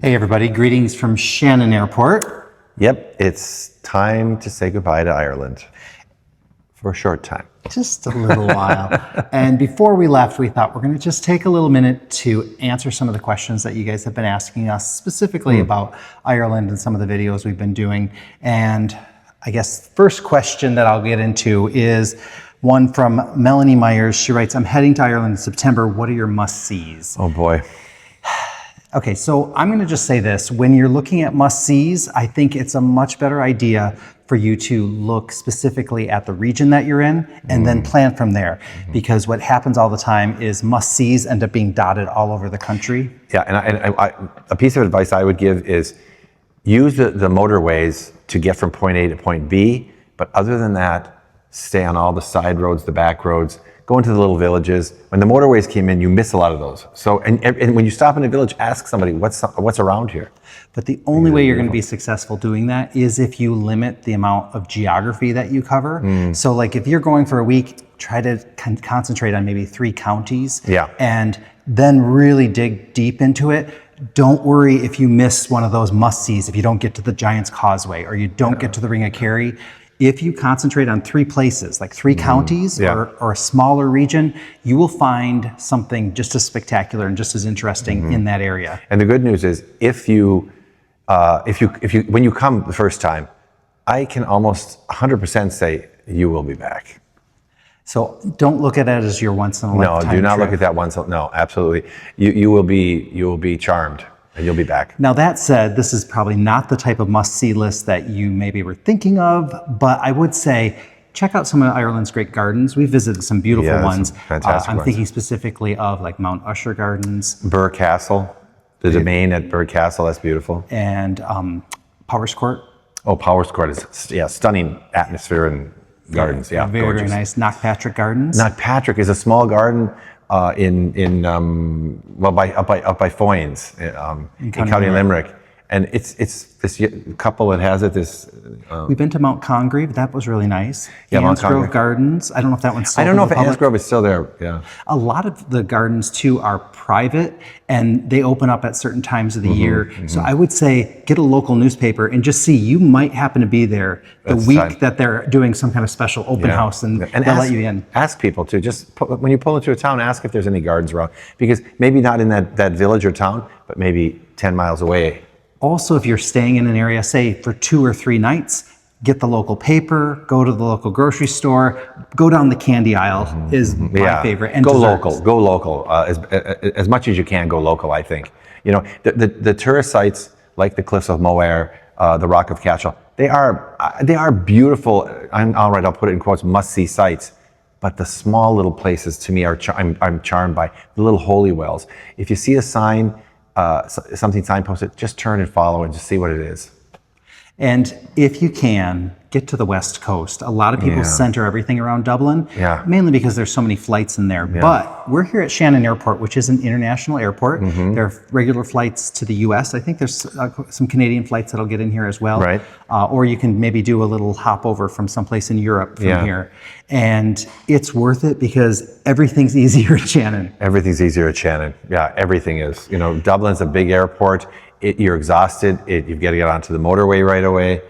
Hey everybody, greetings from Shannon Airport. Yep, it's time to say goodbye to Ireland for a short time. Just a little while. And before we left, we thought we're going to just take a little minute to answer some of the questions that you guys have been asking us specifically about Ireland and some of the videos we've been doing. And I guess the first question that I'll get into is one from Melanie Myers. She writes, I'm heading to Ireland in September. What are your must-sees? Oh boy. Okay, so I'm going to just say this. When you're looking at must-sees, I think it's a much better idea for you to look specifically at the region that you're in and then plan from there. Because what happens all the time is must-sees end up being dotted all over the country. Yeah, and a piece of advice I would give is use the motorways to get from point A to point B, but other than that, stay on all the side roads, the back roads, go into the little villages. When the motorways came in, you miss a lot of those. So, and when you stop in a village, ask somebody, what's around here? But the only way you're going to be successful doing that is if you limit the amount of geography that you cover. So like if you're going for a week, try to concentrate on maybe 3 counties. Yeah. And then really dig deep into it. Don't worry if you miss one of those must-sees, if you don't get to the Giant's Causeway or you don't get to the Ring of Kerry. If you concentrate on 3 places, like 3 counties or a smaller region, you will find something just as spectacular and just as interesting in that area. And the good news is, if you when you come the first time, I can almost 100% say you will be back. So don't look at it as your once in a lifetime. No, do not trip. look at that once. No, absolutely. You will be charmed. And you'll be back. Now that said, this is probably not the type of must-see list that you maybe were thinking of, but I would say check out some of Ireland's great gardens. We visited some beautiful ones. Fantastic I'm ones. thinking specifically of like Mount Usher Gardens. Burr Castle, the domain at Burr Castle, that's beautiful. And Powers Court. Oh, Powers Court is stunning atmosphere and gardens. Yeah, Very, gorgeous. very nice. Knockpatrick Gardens. Knockpatrick is a small garden up by Foynes in County Limerick, and it's this couple that has it. We've been to Mount Congreve. That was really nice. Yeah, Mount Grove Congreve Gardens. I don't know if that one's still I don't know if public. Grove is still there. Yeah. A lot of the gardens too are private and they open up at certain times of the year. So I would say get a local newspaper and just see, you might happen to be there the week that they're doing some kind of special open house and they'll let you in. Ask people to when you pull into a town, ask if there's any gardens around, because maybe not in that village or town, but maybe 10 miles away. Also, if you're staying in an area, say for 2 or 3 nights, get the local paper, go to the local grocery store, go down the candy aisle is my favorite. And go desserts. local, as much as you can go local, I think. You know, the tourist sites like the Cliffs of Moher, the Rock of Cashel, they are beautiful, I'll put it in quotes, must-see sites. But the small little places to me I'm charmed by. The little holy wells. If you see a sign, something signposted, just turn and follow and just see what it is. And if you can, get to the West Coast. A lot of people center everything around Dublin, mainly because there's so many flights in there. But we're here at Shannon Airport, which is an international airport. There are regular flights to the US. I think there's some Canadian flights that'll get in here as well. Right. Or you can maybe do a little hop over from someplace in Europe from here. And it's worth it because everything's easier at Shannon. Everything's easier at Shannon. Yeah, everything is. You know, Dublin's a big airport. You're exhausted. You've got to get onto the motorway right away.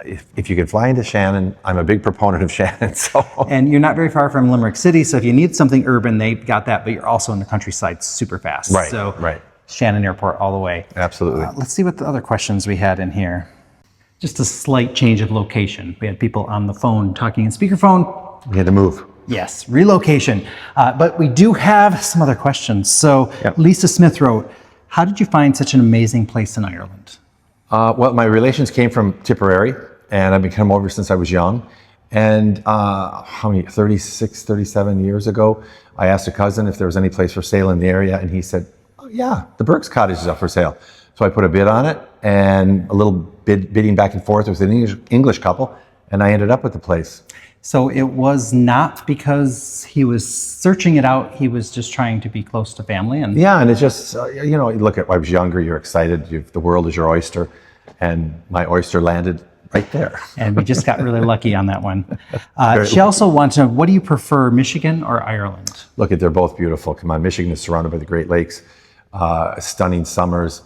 If you can fly into Shannon, I'm a big proponent of Shannon. So. And you're not very far from Limerick City, so if you need something urban, they've got that, but you're also in the countryside super fast. Right, so right. Shannon Airport all the way. Absolutely. Let's see what the other questions we had in here. Just a slight change of location. We had people on the phone talking in speakerphone. We had to move. Yes, relocation. But we do have some other questions. So Lisa Smith wrote, how did you find such an amazing place in Ireland? Well, my relations came from Tipperary, and I've been come over since I was young. And 37 years ago, I asked a cousin if there was any place for sale in the area, and he said, oh yeah, the Burke's Cottage is up for sale. So I put a bid on it, and a little bidding back and forth with an English couple, and I ended up with the place. So it was not because he was searching it out, he was just trying to be close to family. And yeah, and it's just, you know, look, I was younger, you're excited, the world is your oyster, and my oyster landed right there. And we just got really lucky on that one. She also wanted to know, what do you prefer, Michigan or Ireland? Look, they're both beautiful. Come on, Michigan is surrounded by the Great Lakes, stunning summers,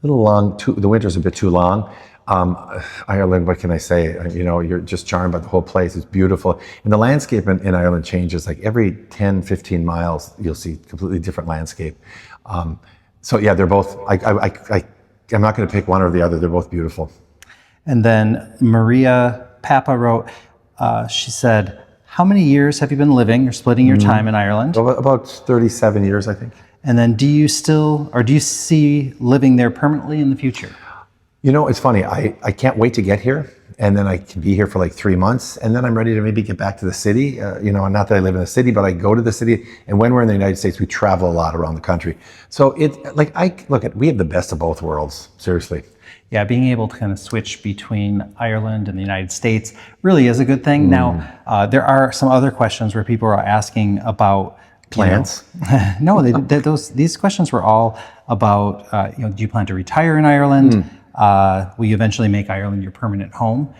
little long. The winter's a bit too long. Ireland, what can I say? You're just charmed by the whole place. It's beautiful. And the landscape in Ireland changes. Like every 10, 15 miles, you'll see completely different landscape. So yeah, they're both, I'm not going to pick one or the other. They're both beautiful. And then Maria Papa wrote, she said, how many years have you been living or splitting your time in Ireland? About 37 years, I think. And then do you see living there permanently in the future? It's funny. I can't wait to get here, and then I can be here for like 3 months, and then I'm ready to maybe get back to the city. Not that I live in the city, but I go to the city. And when we're in the United States, we travel a lot around the country. So we have the best of both worlds. Seriously. Yeah, being able to kind of switch between Ireland and the United States really is a good thing. Now, there are some other questions where people are asking about plans. No, these questions were all about, do you plan to retire in Ireland? Will you eventually make Ireland your permanent home?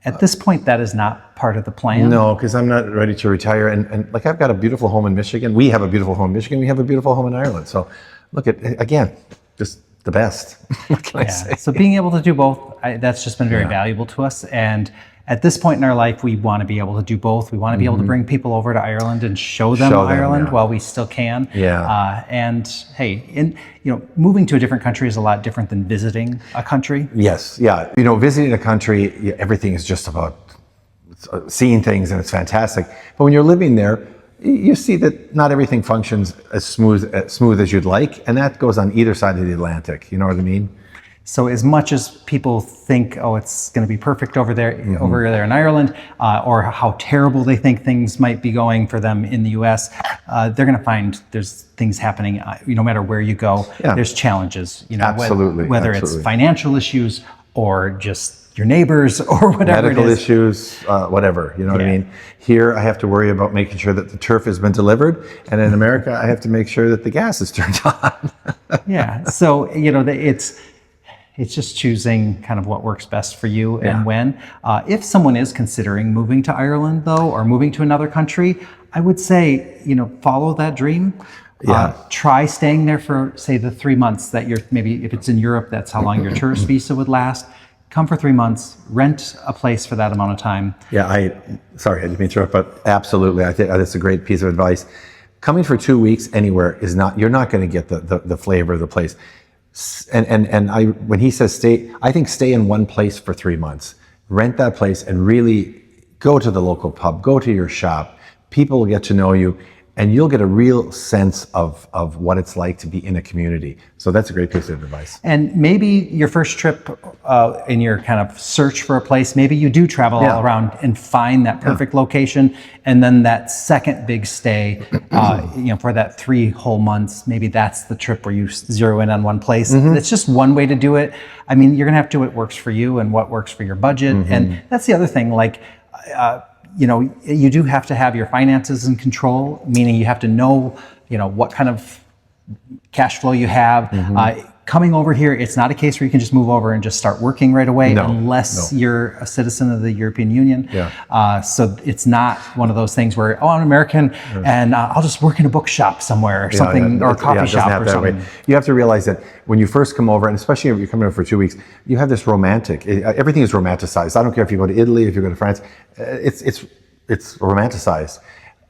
At this point, that is not part of the plan. No, because I'm not ready to retire. And I've got a beautiful home in Michigan. We have a beautiful home in Michigan. We have a beautiful home in Ireland. So again, just the best. What can I say? So being able to do both, that's just been very valuable to us. And at this point in our life, we want to be able to do both. We want to be able to bring people over to Ireland and show them Ireland while we still can. And hey, moving to a different country is a lot different than visiting a country. Yes, yeah. Visiting a country, everything is just about seeing things, and it's fantastic. But when you're living there, you see that not everything functions as smooth as you'd like, and that goes on either side of the Atlantic. You know what I mean? So as much as people think, it's going to be perfect over there in Ireland, or how terrible they think things might be going for them in the U.S., they're going to find there's things happening. No matter where you go, there's challenges. Absolutely, whether it's financial issues or just your neighbors or whatever medical it is. issues, whatever. You know what I mean? Here, I have to worry about making sure that the turf has been delivered, and in America, I have to make sure that the gas is turned on. So it's just choosing kind of what works best for you and when. If someone is considering moving to Ireland, though, or moving to another country, I would say, follow that dream. Try staying there for, say, the 3 months that maybe if it's in Europe, that's how long your tourist visa would last. Come for 3 months, rent a place for that amount of time. Sorry, I didn't mean to interrupt, but absolutely. I think that's a great piece of advice. Coming for 2 weeks anywhere you're not going to get the flavor of the place. When he says stay, I think stay in one place for 3 months, rent that place, and really go to the local pub, go to your shop. People will get to know you, and you'll get a real sense of what it's like to be in a community. So that's a great piece of advice. And maybe your first trip in your kind of search for a place, maybe you do travel all around and find that perfect location. And then that second big stay, for that 3 whole months, maybe that's the trip where you zero in on one place. It's just one way to do it. I mean, you're going to have to do what works for you and what works for your budget. And that's the other thing, you do have to have your finances in control, meaning you have to know, what kind of cash flow you have. Coming over here, it's not a case where you can just move over and just start working right away unless you're a citizen of the European Union. So it's not one of those things where, I'm American and I'll just work in a bookshop somewhere or something, or a coffee shop or something. You have to realize that when you first come over, and especially if you're coming over for 2 weeks, you have this everything is romanticized. I don't care if you go to Italy, if you go to France, it's romanticized.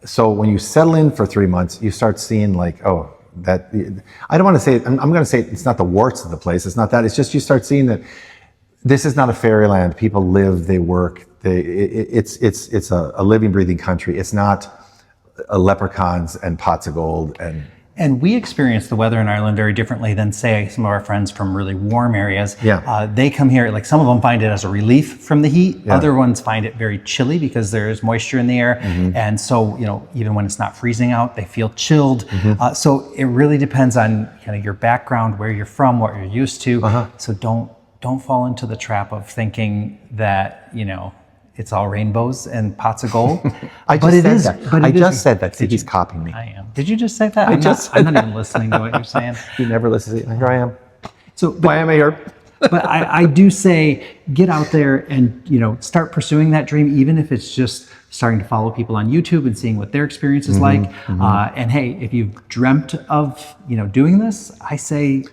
So when you settle in for 3 months, you start seeing that I don't want to say I'm going to say it's not the warts of the place. It's not that. It's just you start seeing that this is not a fairyland. People live, they work. It's a living, breathing country. It's not leprechauns and pots of gold And we experience the weather in Ireland very differently than, say, some of our friends from really warm areas. They come here, some of them find it as a relief from the heat. Other ones find it very chilly because there's moisture in the air. And so, even when it's not freezing out, they feel chilled. So it really depends on kind of your background, where you're from, what you're used to. So don't fall into the trap of thinking that, it's all rainbows and pots of gold. I just said that. See, he's copying me. I am. Did you just say that? I'm not even listening to what you're saying. You never listen. Here I am. So, why am I here? But I do say, get out there and start pursuing that dream, even if it's just starting to follow people on YouTube and seeing what their experience is like. And hey, if you've dreamt of doing this, I say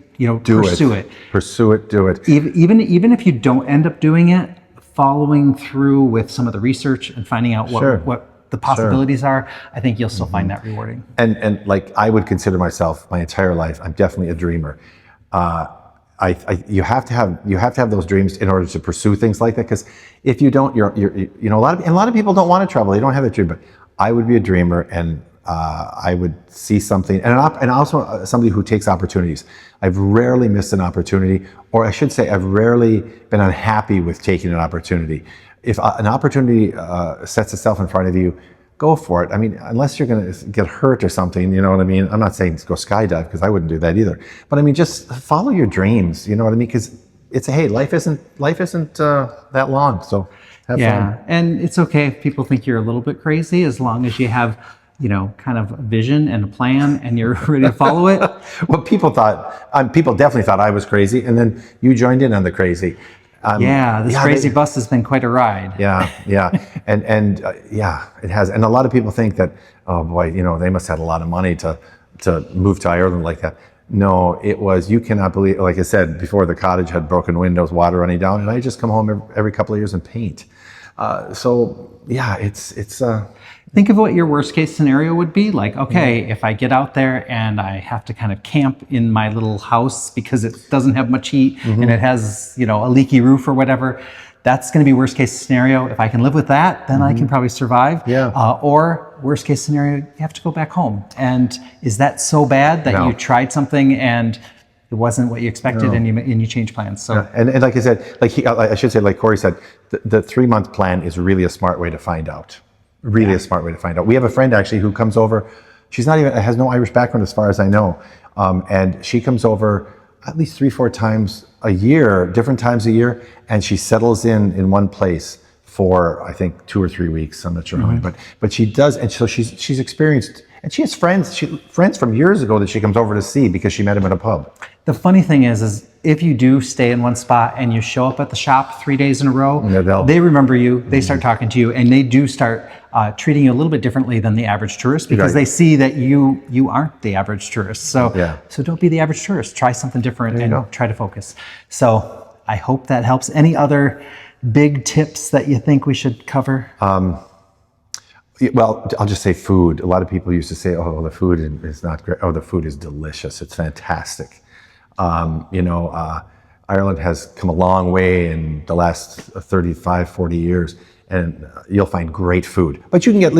pursue it. Pursue it, do it. Even if you don't end up doing it, following through with some of the research and finding out what the possibilities are, I think you'll still find that rewarding. And like, I would consider myself my entire life, I'm definitely a dreamer. You have to have those dreams in order to pursue things like that. Because if you don't, a lot of people don't want to travel. They don't have that dream. But I would be a dreamer, and I would see something, and also somebody who takes opportunities. I've rarely missed an opportunity, or I should say, I've rarely been unhappy with taking an opportunity. If an opportunity sets itself in front of you, go for it. I mean, unless you're going to get hurt or something, you know what I mean? I'm not saying go skydive, because I wouldn't do that either. But I mean, just follow your dreams, you know what I mean? Because life isn't that long. So have fun. And it's okay if people think you're a little bit crazy, as long as you have, kind of a vision and a plan, and you're ready to follow it. Well, people definitely thought I was crazy, and then you joined in on the crazy. This crazy bus has been quite a ride. Yeah, and it has. And a lot of people think that, oh boy, they must have had a lot of money to move to Ireland like that. No, you cannot believe. Like I said before, the cottage had broken windows, water running down, and I just come home every couple of years and paint. It's. Think of what your worst case scenario would be. Like, okay, if I get out there and I have to kind of camp in my little house because it doesn't have much heat and it has, a leaky roof or whatever, that's going to be worst case scenario. If I can live with that, then I can probably survive. Or worst case scenario, you have to go back home. And is that so bad that you tried something and it wasn't what you expected, and you change plans? So, and like I said, I should say, like Corey said, the 3-month plan is really a smart way to find out. A smart way to find out. We have a friend actually who comes over. She's has no Irish background as far as I know. And she comes over at least 3-4 times a year, different times a year. And she settles in one place for, I think, 2 or 3 weeks. I'm not sure how many, but she does. And so she's experienced, and she has friends from years ago that she comes over to see because she met him at a pub. The funny thing is if you do stay in one spot and you show up at the shop 3 days in a row, they remember you, they start talking to you, and they do start treating you a little bit differently than the average tourist, because they see that you aren't the average tourist. So don't be the average tourist. Try something different and try to focus. So I hope that helps. Any other big tips that you think we should cover? Well, I'll just say food. A lot of people used to say, oh, the food is not great. Oh, the food is delicious. It's fantastic. Ireland has come a long way in the last 35, 40 years, and you'll find great food. But you can get,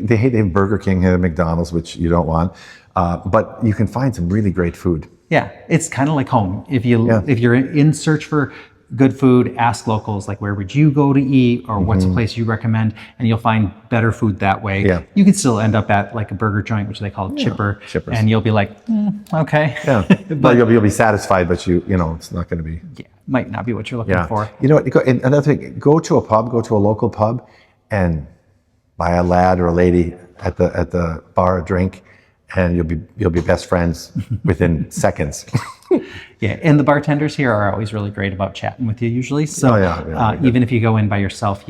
they have Burger King, they have McDonald's, which you don't want, but you can find some really great food. Yeah, it's kind of like home. If you're in search for good food, ask locals, like, where would you go to eat, or what's a place you recommend, and you'll find better food that way. You can still end up at like a burger joint, which they call Chippers. And you'll be like, okay. But you'll be satisfied, but it's not going to be. Might not be what you're looking for. And another thing, go to a local pub, and buy a lad or a lady at the bar a drink, and you'll be best friends within seconds. And the bartenders here are always really great about chatting with you usually. So even if you go in by yourself,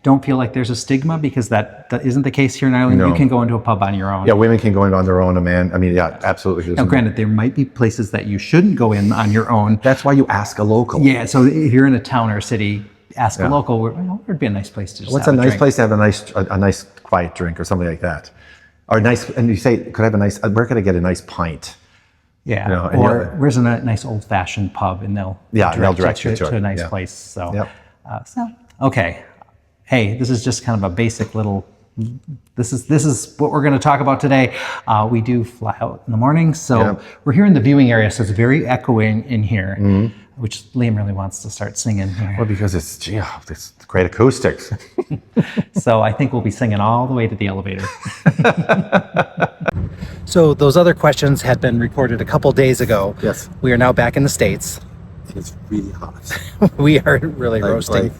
don't feel like there's a stigma, because that isn't the case here in Ireland. You can go into a pub on your own. Women can go in on their own. Absolutely. Now, granted, there might be places that you shouldn't go in on your own. That's why you ask a local. So if you're in a town or a city, ask a local. Where'd be a nice place to just What's have a nice drink? place to have a nice quiet drink or something like that? Or nice, and you say, where could I get a nice pint? Or where's a nice old-fashioned pub, and they'll direct you to a nice place. So, okay. Hey, this is just kind of a basic little. This is what we're going to talk about today. We do fly out in the morning, so we're here in the viewing area, so it's very echoing in here, which Liam really wants to start singing here. Well, because it's great acoustics. So I think we'll be singing all the way to the elevator. So those other questions had been recorded a couple days ago. Yes. We are now back in the States. It's really hot. We are really roasting.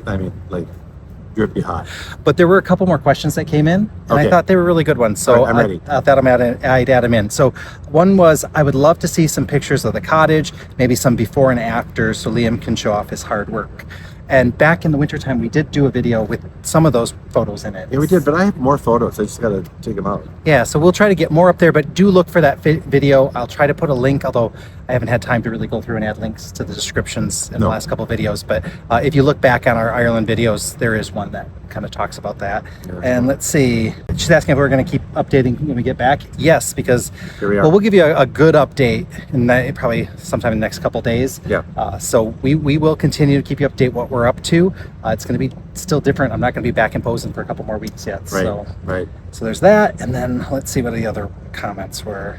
Drippy hot. But there were a couple more questions that came in, and I thought they were really good ones. So I'm ready. I thought I'd add them in. So one was, I would love to see some pictures of the cottage, maybe some before and after, so Liam can show off his hard work. And back in the wintertime, we did do a video with some of those photos in it. Yeah, we did, but I have more photos. I just got to take them out. Yeah, so we'll try to get more up there, but do look for that video. I'll try to put a link, although I haven't had time to really go through and add links to the descriptions in the last couple of videos. But if you look back on our Ireland videos, there is one that kind of talks about that. And let's see, she's asking if we're going to keep updating when we get back. Yes, because Here we are. well, we'll give you a good update in that probably sometime in the next couple of days. Yeah. So we will continue to keep you update what we're up to. It's going to be still different. I'm not going to be back in Posen for a couple more weeks yet. Right, So. right. So there's that, and then let's see what the other comments were.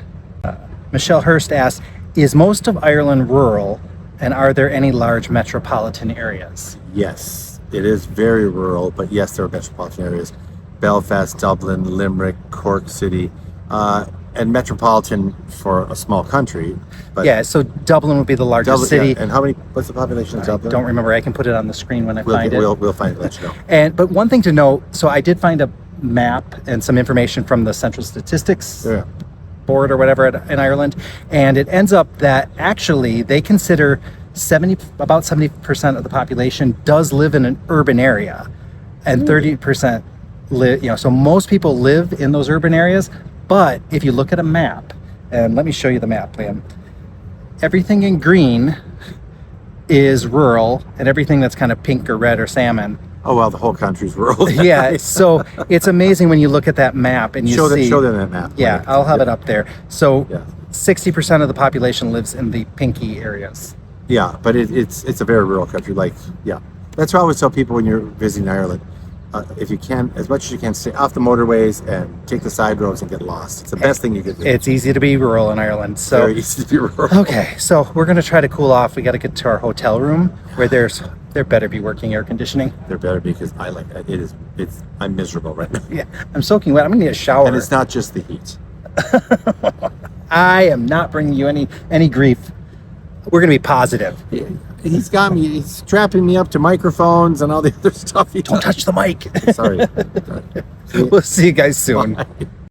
Michelle Hurst asked, is most of Ireland rural, and are there any large metropolitan areas? Yes, it is very rural, but yes, there are metropolitan areas. Belfast, Dublin, Limerick, Cork City, and metropolitan for a small country. But Yeah, so Dublin would be the largest Dublin, city. yeah. And how many? What's the population of I Dublin? don't remember. I can put it on the screen when I find it. We'll find it. Let you know. But one thing to note, so I did find a map and some information from the Central Statistics Yeah. Board or whatever in Ireland, and it ends up that actually they consider about 70% of the population does live in an urban area, and 30% live. So most people live in those urban areas. But if you look at a map, and let me show you the map, Liam. Everything in green is rural, and everything that's kind of pink or red or salmon. Oh well, the whole country's rural. Yeah, so it's amazing when you look at that map and you show see. them that map. Yeah, Right. I'll have Yeah. it up there. So Yeah. 60% of the population lives in the pinky areas. Yeah, but it's a very rural country. Like, yeah, that's why I always tell people when you're visiting Ireland, if you can, as much as you can, stay off the motorways and take the side roads and get lost. It's the best thing you could do. It's easy to be rural in Ireland. So very easy to be rural. okay, so we're gonna try to cool off. We got to get to our hotel room where there better be working air conditioning. There better be, because I like it. I'm miserable right now. Yeah, I'm soaking wet. I'm gonna need a shower. And it's not just the heat. I am not bringing you any grief. We're gonna be positive. He's got me. He's strapping me up to microphones and all the other stuff. Don't touch the mic. Sorry. We'll see you guys soon. Bye.